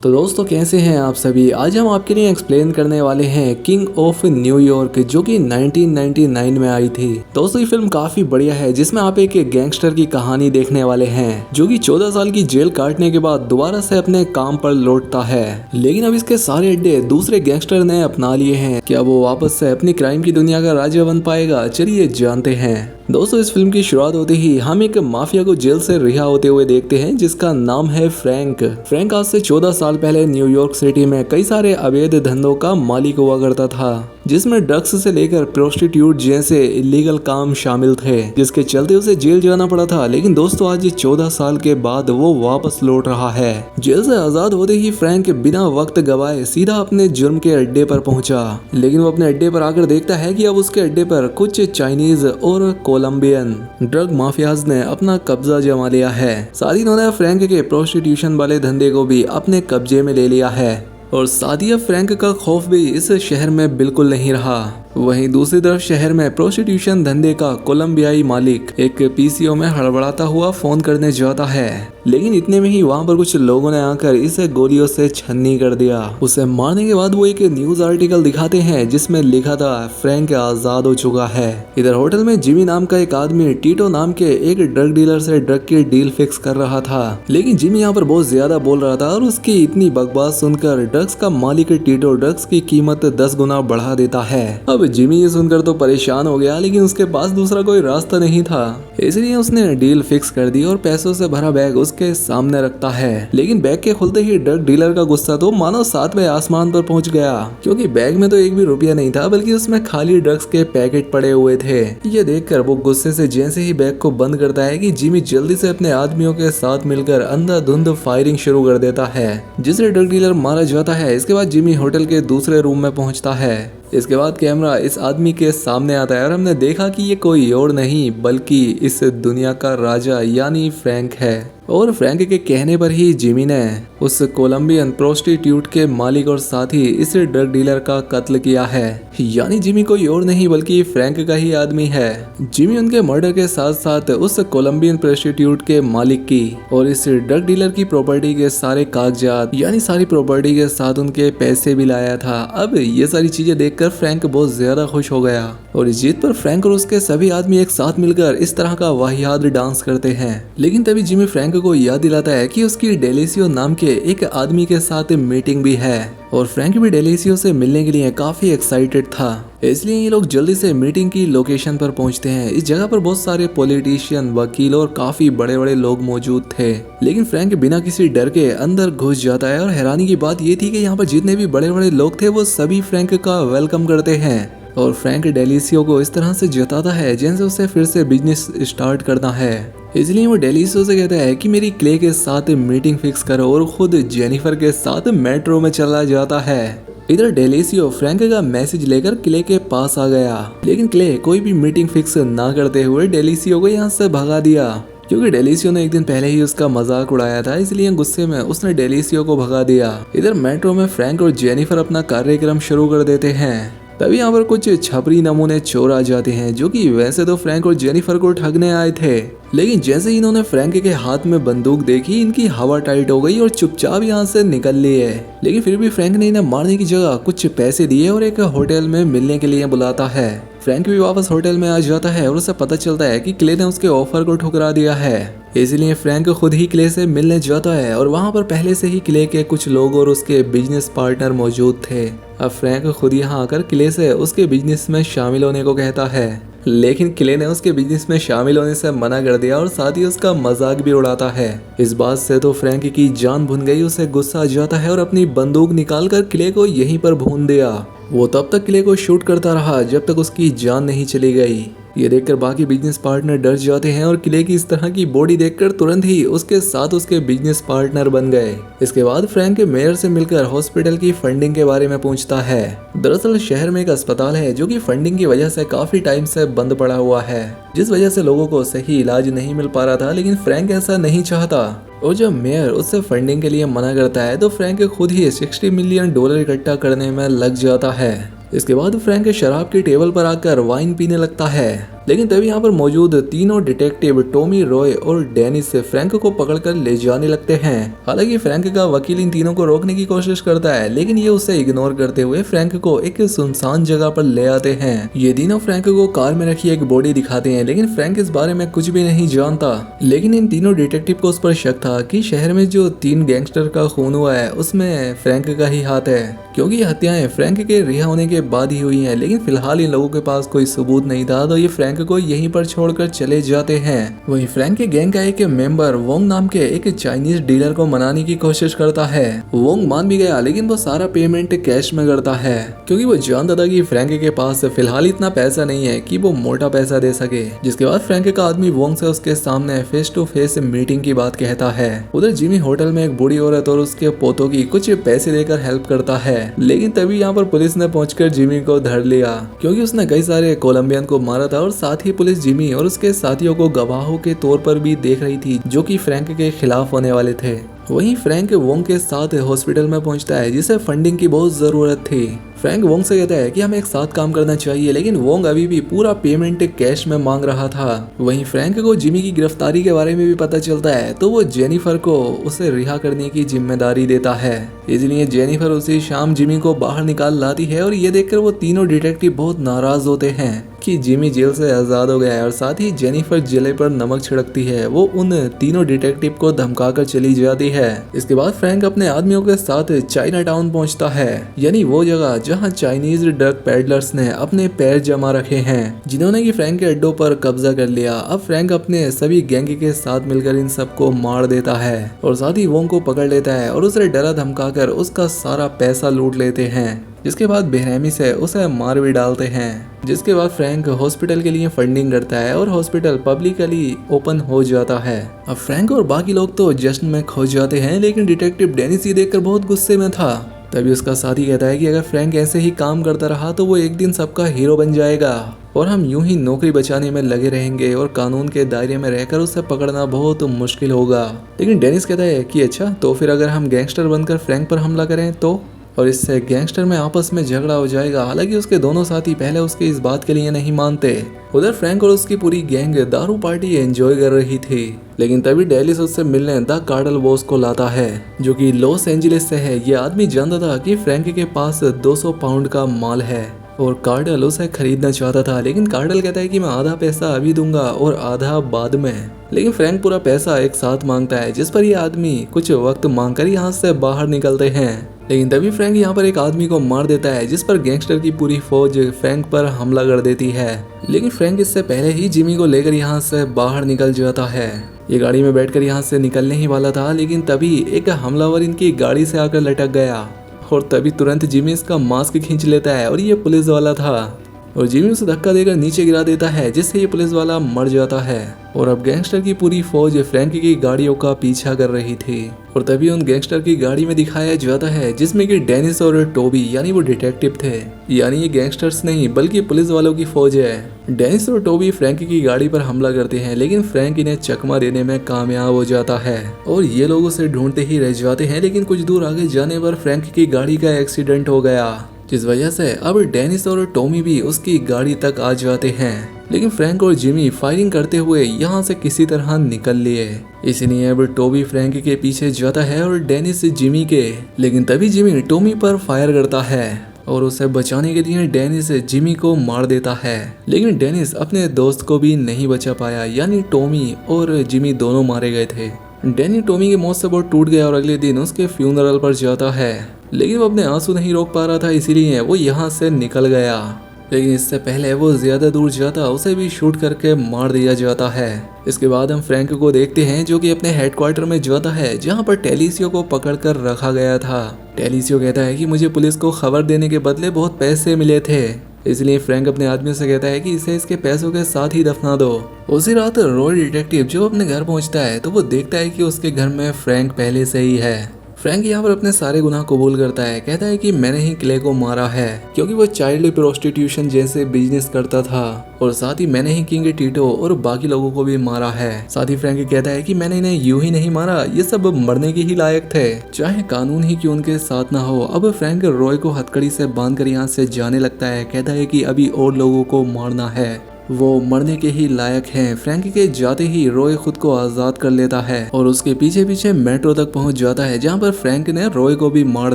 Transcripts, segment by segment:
तो दोस्तों कैसे हैं आप सभी। आज हम आपके लिए एक्सप्लेन करने वाले हैं किंग ऑफ न्यूयॉर्क, जो कि 1999 में आई थी। दोस्तों ये फिल्म काफी बढ़िया है, जिसमें आप एक गैंगस्टर की कहानी देखने वाले हैं जो कि 14 साल की जेल काटने के बाद दोबारा से अपने काम पर लौटता है। लेकिन अब इसके सारे अड्डे दूसरे गैंगस्टर ने अपना लिए हैं। क्या वो वापस से अपनी क्राइम की दुनिया का राजा बन पाएगा? चलिए जानते हैं। दोस्तों इस फिल्म की शुरुआत होते ही हम एक माफिया को जेल से रिहा होते हुए देखते हैं, जिसका नाम है फ्रैंक। फ्रैंक आज से 14 साल पहले न्यूयॉर्क सिटी में कई सारे अवैध धंधों का मालिक हुआ करता था, जिसमें ड्रग्स से लेकर प्रोस्टिट्यूट जैसे इलीगल काम शामिल थे, जिसके चलते उसे जेल जाना पड़ा था। लेकिन दोस्तों आज 14 साल के बाद वो वापस लौट रहा है। जेल से आजाद होते ही फ्रैंक बिना वक्त गवाए सीधा अपने जुर्म के अड्डे पर पहुंचा। लेकिन वो अपने अड्डे पर आकर देखता है कि अब उसके अड्डे पर कुछ चाइनीज और कोलंबियन ड्रग माफियाज ने अपना कब्जा जमा लिया है। साथ ही उन्होंने फ्रैंक के प्रोस्टिट्यूशन वाले धंधे को भी अपने कब्जे में ले लिया है। और साथ ही अब फ्रैंक का खौफ भी इस शहर में बिल्कुल नहीं रहा। वहीं दूसरी तरफ शहर में प्रोस्टिट्यूशन धंधे का कोलंबियाई मालिक एक पीसीओ में हड़बड़ाता हुआ फोन करने जाता है। लेकिन इतने में ही वहां पर कुछ लोगों ने आकर इसे गोलियों से छन्नी कर दिया। उसे मारने के बाद वो एक न्यूज आर्टिकल दिखाते हैं जिसमें लिखा था फ्रैंक आजाद हो चुका है। इधर होटल में जिमी नाम का एक आदमी टीटो नाम के एक ड्रग डीलर से ड्रग की डील फिक्स कर रहा था। लेकिन जिमी यहाँ पर बहुत ज्यादा बोल रहा था और उसकी इतनी बकवास सुनकर ड्रग्स का मालिक टीटो ड्रग्स की कीमत 10 गुना बढ़ा देता है। अब जिमी ये सुनकर तो परेशान हो गया, लेकिन उसके पास दूसरा कोई रास्ता नहीं था, इसलिए उसने डील फिक्स कर दी और पैसों से भरा बैग उसके सामने रखता है। लेकिन बैग के खुलते ही ड्रग डीलर का गुस्सा तो मानो 7वें आसमान पर पहुंच गया, क्योंकि बैग में तो एक भी रुपया नहीं था, बल्कि उसमें खाली ड्रग्स के पैकेट पड़े हुए थे। ये देखकर वो गुस्से से जैसे ही बैग को बंद करता है कि जिमी जल्दी से अपने आदमियों के साथ मिलकर अंधाधुंध फायरिंग शुरू कर देता है, जिससे ड्रग डीलर मारा जाता है। इसके बाद जिमी होटल के दूसरे रूम में पहुंचता है। इसके बाद कैमरा इस आदमी के सामने आता है और हमने देखा कि ये कोई और नहीं बल्कि इस दुनिया का राजा यानी फ्रैंक है। और फ्रैंक के कहने पर ही जिमी ने उस कोलंबियन प्रोस्टिट्यूट के मालिक और साथ ही इस ड्रग डीलर का कत्ल किया है। यानी जिमी कोई और नहीं बल्कि फ्रैंक का ही आदमी है। जिमी उनके मर्डर के साथ साथ उस कोलंबियन प्रोस्टिट्यूट के मालिक की और इस ड्रग डीलर की प्रॉपर्टी के सारे कागजात यानी सारी प्रॉपर्टी के साथ उनके पैसे भी लाया था। अब ये सारी चीजें देखकर फ्रैंक बहुत ज्यादा खुश हो गया और इस जीत पर फ्रैंक और उसके सभी आदमी एक साथ मिलकर इस तरह का वाहियात डांस करते हैं। लेकिन तभी जिमी फ्रैंक को याद दिलाता है कि उसकी डेलिसियो नाम के एक आदमी के साथ मीटिंग भी है और फ्रैंक भी डेलिसियो से मिलने के लिए काफी एक्साइटेड था। इसलिए ये लोग जल्दी से मीटिंग की लोकेशन पर पहुंचते हैं। इस जगह पर बहुत सारे पॉलिटिशियन, वकील और काफी बड़े बड़े लोग मौजूद थे। लेकिन फ्रैंक बिना किसी डर के अंदर घुस जाता है और हैरानी की बात ये थी कि यहाँ पर जितने भी बड़े बड़े लोग थे वो सभी फ्रैंक का वेलकम करते हैं। और फ्रैंक डेलिसियो को इस तरह से जताता है जैसे उसे फिर से बिजनेस स्टार्ट करना है। इसलिए वो डेलिसियो से कहता है कि मेरी क्ले के साथ मीटिंग फिक्स करो और खुद जेनिफर के साथ मेट्रो में चला जाता है। इधर डेलिसियो फ्रैंक का मैसेज लेकर क्ले के पास आ गया, लेकिन क्ले कोई भी मीटिंग फिक्स ना करते हुए डेलिसियो को यहाँ से भगा दिया, क्योंकि डेलिसियो ने एक दिन पहले ही उसका मजाक उड़ाया था। इसलिए गुस्से में उसने डेलिसियो को भगा दिया। इधर मेट्रो में फ्रैंक और जेनिफर अपना कार्यक्रम शुरू कर देते हैं। तभी यहाँ पर कुछ छपरी नमूने चोर आ जाते हैं, जो कि वैसे तो फ्रैंक और जेनिफर को ठगने आए थे। लेकिन जैसे ही इन्होंने फ्रैंक के हाथ में बंदूक देखी, इनकी हवा टाइट हो गई और चुपचाप यहाँ से निकल लिए। लेकिन फिर भी फ्रैंक ने इन्हें मारने की जगह कुछ पैसे दिए और एक होटल में मिलने के लिए बुलाता है। फ्रैंक भी वापस होटल में आ जाता है और उसे पता चलता है कि क्ले ने उसके ऑफर को ठुकरा दिया है। इसलिए फ्रैंक खुद ही क्ले से मिलने जाता है और वहाँ पर पहले से ही क्ले के कुछ लोग और उसके बिजनेस पार्टनर मौजूद थे। अब फ्रैंक खुद यहाँ आकर क्ले से उसके बिजनेस में शामिल होने को कहता है, लेकिन क्ले ने उसके बिजनेस में शामिल होने से मना कर दिया और साथ ही उसका मजाक भी उड़ाता है। इस बात से तो फ्रैंक की जान भुन गई। उसे गुस्सा आ जाता है और अपनी बंदूक निकालकर क्ले को यहीं पर भून दिया। वो तब तक क्ले को शूट करता रहा जब तक उसकी जान नहीं चली गई। ये देखकर बाकी बिजनेस पार्टनर डर जाते हैं और क्ले की इस तरह की बॉडी देखकर तुरंत ही उसके साथ उसके बिजनेस पार्टनर बन गए। इसके बाद फ्रैंक मेयर से मिलकर हॉस्पिटल की फंडिंग के बारे में पूछता है। दरअसल शहर में एक अस्पताल है जो कि फंडिंग की वजह से काफी टाइम से बंद पड़ा हुआ है, जिस वजह से लोगों को सही इलाज नहीं मिल पा रहा था। लेकिन फ्रैंक ऐसा नहीं चाहता और जब मेयर उससे फंडिंग के लिए मना करता है तो फ्रैंक खुद ही $60 मिलियन इकट्ठा करने में लग जाता है। इसके बाद फ्रैंक शराब की टेबल पर आकर वाइन पीने लगता है। लेकिन तभी यहाँ पर मौजूद तीनों डिटेक्टिव टॉमी, रॉय और डेनिस फ्रैंक को पकड़कर ले जाने लगते हैं। हालांकि फ्रैंक का वकील इन तीनों को रोकने की कोशिश करता है, लेकिन ये उसे इग्नोर करते हुए फ्रैंक को एक सुनसान जगह पर ले आते हैं। ये तीनों फ्रैंक को कार में रखी एक बॉडी दिखाते हैं, लेकिन फ्रैंक इस बारे में कुछ भी नहीं जानता। लेकिन इन तीनों डिटेक्टिव को उस पर शक था कि शहर में जो 3 गैंगस्टर का खून हुआ है उसमें फ्रैंक का ही हाथ है, क्योंकि ये हत्याएं फ्रैंक के रिहा होने के बाद ही हुई हैं। लेकिन फिलहाल इन लोगों के पास कोई सबूत नहीं था, तो ये फ्रैंक को यहीं पर छोड़कर चले जाते हैं। वहीं फ्रैंक के गैंग का एक मेंबर वोंग नाम के एक चाइनीज डीलर को मनाने की कोशिश करता है। वोंग मान भी गया, लेकिन वो सारा पेमेंट कैश में करता है, क्योंकि वो जानता था कि फ्रैंक के पास फिलहाल इतना पैसा नहीं है कि वो मोटा पैसा दे सके। जिसके बाद फ्रैंक का आदमी वोंग से उसके सामने फेस टू फेस मीटिंग की बात कहता है। उधर जिमी होटल में एक बूढ़ी औरत और उसके पोतों की कुछ पैसे देकर हेल्प करता है, लेकिन तभी यहाँ पर पुलिस ने पहुंचकर जिमी को धर लिया, क्योंकि उसने कई सारे कोलंबियन को मारा था। और साथ ही पुलिस जिमी और उसके साथियों को गवाहों के तौर पर भी देख रही थी, जो कि फ्रैंक के खिलाफ होने वाले थे। वहीं फ्रैंक वोंग के साथ हॉस्पिटल में पहुंचता है, जिसे फंडिंग की बहुत जरूरत थी। फ्रैंक वोंग से कहता है कि हमें एक साथ काम करना चाहिए, लेकिन वोंग अभी भी पूरा पेमेंट कैश में मांग रहा था। वहीं फ्रैंक को जिमी की गिरफ्तारी के बारे में भी पता चलता है, तो वो जेनिफर को उसे रिहा करने की जिम्मेदारी देता है। इसलिए जेनिफर उसी शाम जिमी को बाहर निकाल लाती है, और ये देखकर वो तीनों डिटेक्टिव बहुत नाराज होते हैं कि जिमी जेल से आजाद हो गया है। और साथ ही जेनिफर जले पर नमक छिड़कती है। वो उन तीनों डिटेक्टिव को धमकाकर चली जाती है। इसके बाद फ्रैंक अपने आदमियों के साथ चाइना टाउन पहुंचता है, यानी वो जगह जहां चाइनीज ड्रग पेडलर्स ने अपने पैर जमा रखे हैं, जिन्होंने कि फ्रैंक के अड्डों पर कब्जा कर लिया। अब फ्रैंक अपने सभी गैंग के साथ मिलकर इन सबको मार देता है, और साथ ही वोंग को पकड़ लेता है और उसे डरा धमकाकर उसका सारा पैसा लूट लेते हैं। जिसके बाद बेरहमी से उसे मार भी डालते हैं। जिसके बाद फ्रैंक हॉस्पिटल के लिए फंडिंग करता है और हॉस्पिटल पब्लिकली ओपन हो जाता है। अब फ्रैंक और बाकी लोग तो जश्न में खो जाते हैं, लेकिन डिटेक्टिव डेनिस ये देखकर बहुत गुस्से में था। तभी उसका साथी कहता है कि अगर फ्रैंक ऐसे ही काम करता रहा तो वो एक दिन सबका हीरो बन जाएगा, और हम यूं ही नौकरी बचाने में लगे रहेंगे, और कानून के दायरे में रहकर उसे पकड़ना बहुत मुश्किल होगा। लेकिन डेनिस कहता है कि अच्छा, तो फिर अगर हम गैंगस्टर बनकर फ्रैंक पर हमला करें तो, और इससे गैंगस्टर में आपस में झगड़ा हो जाएगा। हालांकि उसके दोनों साथी पहले उसके इस बात के लिए नहीं मानते। उधर फ्रैंक और उसकी पूरी गैंग दारू पार्टी एंजॉय कर रही थी, लेकिन तभी डेलिस उससे मिलने द कार्डल बॉस को लाता है, जो कि लॉस एंजलिस से है। ये आदमी जानता था कि फ्रैंक के पास 200 पाउंड का माल है, और कार्डल उसे खरीदना चाहता था। लेकिन कार्डल कहता है कि मैं आधा पैसा अभी दूंगा और आधा बाद में। लेकिन फ्रैंक पूरा पैसा एक साथ मांगता है, जिस पर ये आदमी कुछ वक्त मांगकर यहाँ से बाहर निकलते हैं। लेकिन तभी फ्रैंक यहाँ पर एक आदमी को मार देता है, जिस पर गैंगस्टर की पूरी फौज फ्रैंक पर हमला कर देती है। लेकिन फ्रैंक इससे पहले ही जिमी को लेकर यहाँ से बाहर निकल जाता है। ये गाड़ी में बैठकर यहाँ से निकलने ही वाला था, लेकिन तभी एक हमलावर इनकी गाड़ी से आकर लटक गया, और तभी तुरंत जिमी इसका मास्क खींच लेता है, और ये पुलिस वाला था। और जिमी उसे धक्का देकर नीचे गिरा देता है, जिससे ये पुलिस वाला मर जाता है। और अब गैंगस्टर की पूरी फौज फ्रैंक की गाड़ियों का पीछा कर रही थी, और तभी उन गैंगस्टर की गाड़ी में दिखाया जाता है, जिसमें कि डेनिस और टोबी यानी वो डिटेक्टिव थे। यानी ये गैंगस्टर्स नहीं बल्कि पुलिस वालों की फौज है। डेनिस और टोबी फ्रैंक की गाड़ी पर हमला करते हैं, लेकिन फ्रैंक इन्हें चकमा देने में कामयाब हो जाता है, और ये लोग उसे ढूंढते ही रह जाते हैं। लेकिन कुछ दूर आगे जाने पर फ्रैंक की गाड़ी का एक्सीडेंट हो गया, जिस वजह से अब डेनिस और टॉमी भी उसकी गाड़ी तक आ जाते हैं। लेकिन फ्रैंक और जिमी फायरिंग करते हुए यहाँ से किसी तरह निकल लिए। इसलिए अब टोबी फ्रैंक के पीछे जाता है और डेनिस जिमी के। लेकिन तभी जिमी टॉमी पर फायर करता है, और उसे बचाने के लिए डेनिस जिमी को मार देता है। लेकिन डेनिस अपने दोस्त को भी नहीं बचा पाया, यानी टॉमी और जिमी दोनों मारे गए थे। डैनी टॉमी की मौत से बहुत टूट गया और अगले दिन उसके फ्यूनरल पर जाता है, लेकिन वो अपने आंसू नहीं रोक पा रहा था, इसीलिए वो यहाँ से निकल गया। लेकिन इससे पहले वो ज्यादा दूर जाता उसे भी शूट करके मार दिया जाता है। इसके बाद हम फ्रैंक को देखते हैं जो कि अपने हेडक्वार्टर में जाता है, जहाँ पर टेलिसियो को पकड़कर रखा गया था। टेलिसियो कहता है कि मुझे पुलिस को खबर देने के बदले बहुत पैसे मिले थे, इसलिए फ्रैंक अपने आदमियों से कहता है कि इसे इसके पैसों के साथ ही दफना दो। उसी रात रॉय डिटेक्टिव जो अपने घर पहुंचता है तो वो देखता है कि उसके घर में फ्रैंक पहले से ही है। फ्रैंक यहाँ पर अपने सारे गुनाह कबूल करता है, कहता है कि मैंने ही क्ले को मारा है क्योंकि वो चाइल्ड प्रोस्टिट्यूशन जैसे बिजनेस करता था, और साथ ही मैंने ही किंग टीटो और बाकी लोगों को भी मारा है। साथ ही फ्रैंक कहता है कि मैंने इन्हें यूं ही नहीं मारा, ये सब मरने के ही लायक थे, चाहे कानून ही क्यों उनके साथ ना हो। अब फ्रैंक रॉय को हथकड़ी से बांधकर यहाँ से जाने लगता है, कहता है कि अभी और लोगों को मारना है। वो मरने के ही लायक हैं। फ्रैंक के जाते ही रॉय खुद को आजाद कर लेता है और उसके पीछे पीछे मेट्रो तक पहुंच जाता है, जहां पर फ्रैंक ने रॉय को भी मार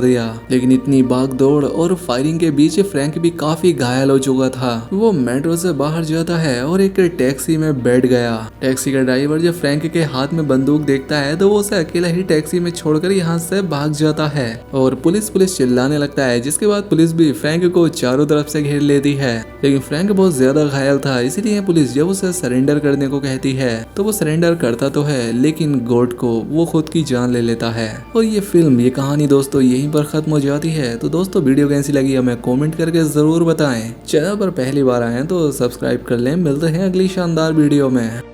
दिया। लेकिन इतनी भागदौड़ और फायरिंग के बीच फ्रैंक भी काफी घायल हो चुका था। वो मेट्रो से बाहर जाता है और एक टैक्सी में बैठ गया। टैक्सी का ड्राइवर जब फ्रैंक के हाथ में बंदूक देखता है तो वो उसे अकेला ही टैक्सी में छोड़कर यहाँ से भाग जाता है और पुलिस चिल्लाने लगता है, जिसके बाद पुलिस भी फ्रैंक को चारों तरफ से घेर लेती है। लेकिन फ्रैंक बहुत ज्यादा घायल था, इसीलिए पुलिस जब उसे सरेंडर करने को कहती है तो वो सरेंडर करता तो है, लेकिन गॉड को वो खुद की जान ले लेता है। और ये फिल्म, ये कहानी दोस्तों यहीं पर खत्म हो जाती है। तो दोस्तों वीडियो कैसी लगी हमें कमेंट करके जरूर बताएं। चैनल पर पहली बार आए तो सब्सक्राइब कर लें। मिलते हैं अगली शानदार वीडियो में।